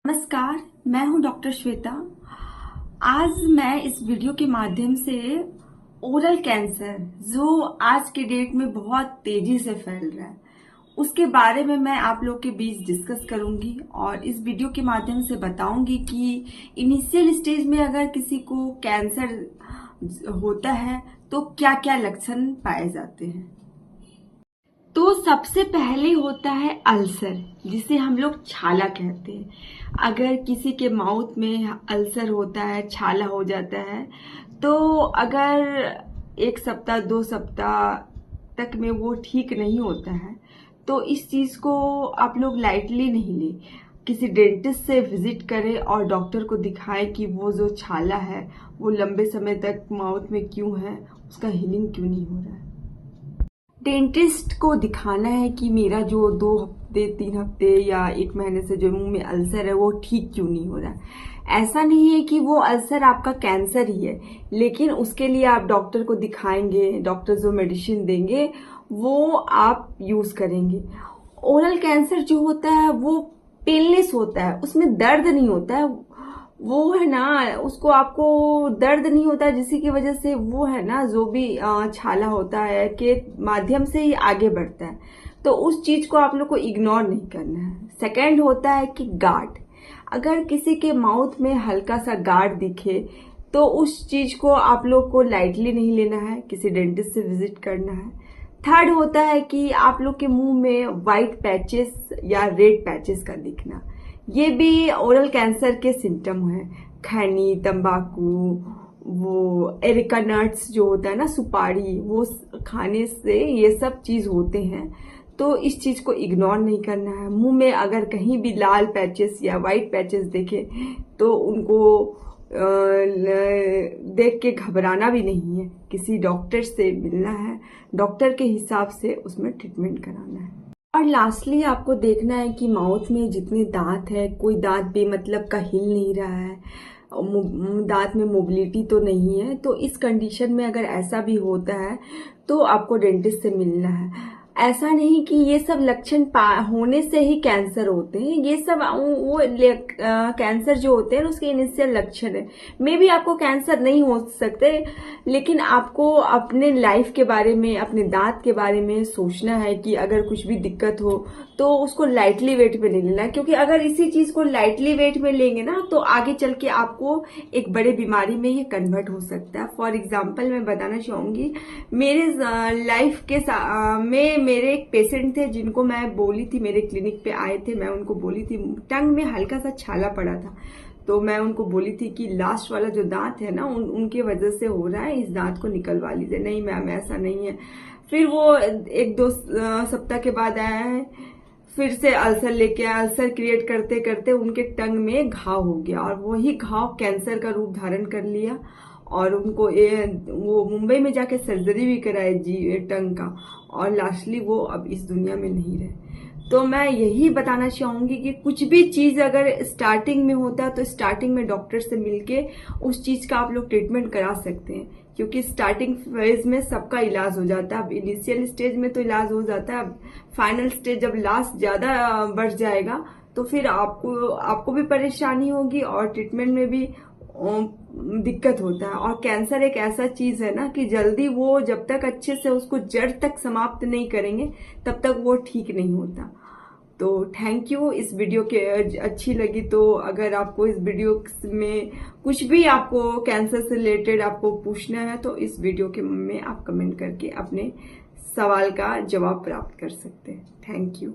नमस्कार, मैं हूं डॉक्टर श्वेता। आज मैं इस वीडियो के माध्यम से ओरल कैंसर जो आज के डेट में बहुत तेजी से फैल रहा है उसके बारे में मैं आप लोग के बीच डिस्कस करूंगी और इस वीडियो के माध्यम से बताऊंगी कि इनिशियल स्टेज में अगर किसी को कैंसर होता है तो क्या क्या लक्षण पाए जाते हैं। तो सबसे पहले होता है अल्सर, जिसे हम लोग छाला कहते हैं। अगर किसी के माउथ में अल्सर होता है, छाला हो जाता है, तो अगर 1 सप्ताह 2 सप्ताह तक में वो ठीक नहीं होता है तो इस चीज को आप लोग लाइटली नहीं ले, किसी डेंटिस्ट से विजिट करें और डॉक्टर को दिखाएं कि वो जो छाला है वो लंबे समय तक माउथ में क्यों है, उसका हीलिंग क्यों नहीं हो रहा है। डेंटिस्ट को दिखाना है कि मेरा जो 2 हफ्ते 3 हफ्ते या 1 महीने से जो मुंह में अल्सर है वो ठीक क्यों नहीं हो रहा है। ऐसा नहीं है कि वो अल्सर आपका कैंसर ही है, लेकिन उसके लिए आप डॉक्टर को दिखाएंगे, डॉक्टर जो मेडिसिन देंगे वो आप यूज करेंगे। ओरल कैंसर जो होता है वो पेनलेस होता है, उसमें दर्द नहीं होता है, वो है ना, उसको आपको दर्द नहीं होता है, जिसी की वजह से वो है ना जो भी छाला होता है के माध्यम से ही आगे बढ़ता है, तो उस चीज को आप लोग को इग्नोर नहीं करना है। सेकंड होता है कि गार्ड, अगर किसी के माउथ में हल्का सा गार्ड दिखे तो उस चीज को आप लोग को लाइटली नहीं लेना है, किसी डेंटिस्ट से विजिट करना है। थर्ड होता है कि आप लोग के मुंह में व्हाइट पैचेस या रेड पैचेस का दिखना, ये भी ओरल कैंसर के सिम्टम है। खैनी, तंबाकू, वो एरिका नट्स जो होता है ना, सुपारी, वो खाने से ये सब चीज होते हैं, तो इस चीज को इग्नोर नहीं करना है। मुंह में अगर कहीं भी लाल पैचेस या व्हाइट पैचेस देखे तो उनको देख के घबराना भी नहीं है, किसी डॉक्टर से मिलना है, डॉक्टर के हिसाब से उसमें ट्रीटमेंट कराना है। और लास्टली आपको देखना है कि माउथ में जितने दांत है, कोई दांत बेमतलब का हिल नहीं रहा है, दांत में मोबिलिटी तो नहीं है। तो इस कंडीशन में अगर ऐसा भी होता है तो आपको डेंटिस्ट से मिलना है। ऐसा नहीं कि ये सब लक्षण होने से ही कैंसर होते हैं, ये सब वो कैंसर जो होते हैं उसके इनिशियल लक्षण है। मे भी आपको कैंसर नहीं हो सकते, लेकिन आपको अपने लाइफ के बारे में, अपने दांत के बारे में सोचना है कि अगर कुछ भी दिक्कत हो तो उसको लाइटली वेट में नहीं लेना, क्योंकि अगर इसी चीज को लाइटली वेट में लेंगे ना तो आगे चल के आपको एक बड़े बीमारी में ये कन्वर्ट हो सकता है। फॉर एग्जाम्पल मैं बताना चाहूंगी, मेरे लाइफ के में मेरे एक पेशेंट थे जिनको मैं बोली थी, मेरे क्लिनिक पे आए थे, मैं उनको बोली थी टंग में हल्का सा छाला पड़ा था, तो मैं उनको बोली थी कि लास्ट वाला जो दांत है ना उनके वजह से हो रहा है, इस दांत को निकलवा लीजिए। नहीं मैम ऐसा नहीं है। फिर वो 1-2 सप्ताह के बाद आया है, फिर से अल्सर लेके आया, अल्सर क्रिएट करते करते उनके टंग में घाव हो गया और वही घाव कैंसर का रूप धारण कर लिया और उनको वो मुंबई में जाके सर्जरी भी कराए जी टंग का, और लास्टली वो अब इस दुनिया में नहीं रहे। तो मैं यही बताना चाहूंगी कि कुछ भी चीज अगर स्टार्टिंग में होता है तो स्टार्टिंग में डॉक्टर से मिलके उस चीज का आप लोग ट्रीटमेंट करा सकते हैं, क्योंकि स्टार्टिंग फेज में सबका इलाज हो जाता है। अब इनिशियल स्टेज में तो इलाज हो जाता है, अब फाइनल स्टेज जब लास्ट ज्यादा बढ़ जाएगा तो फिर आपको भी परेशानी होगी और ट्रीटमेंट में भी दिक्कत होता है। और कैंसर एक ऐसा चीज है ना कि जल्दी वो जब तक अच्छे से उसको जड़ तक समाप्त नहीं करेंगे तब तक वो ठीक नहीं होता। तो थैंक यू। इस वीडियो के अच्छी लगी तो अगर आपको इस वीडियो में कुछ भी आपको कैंसर से रिलेटेड आपको पूछना है तो इस वीडियो के में आप कमेंट करके अपने सवाल का जवाब प्राप्त कर सकते हैं। Thank you.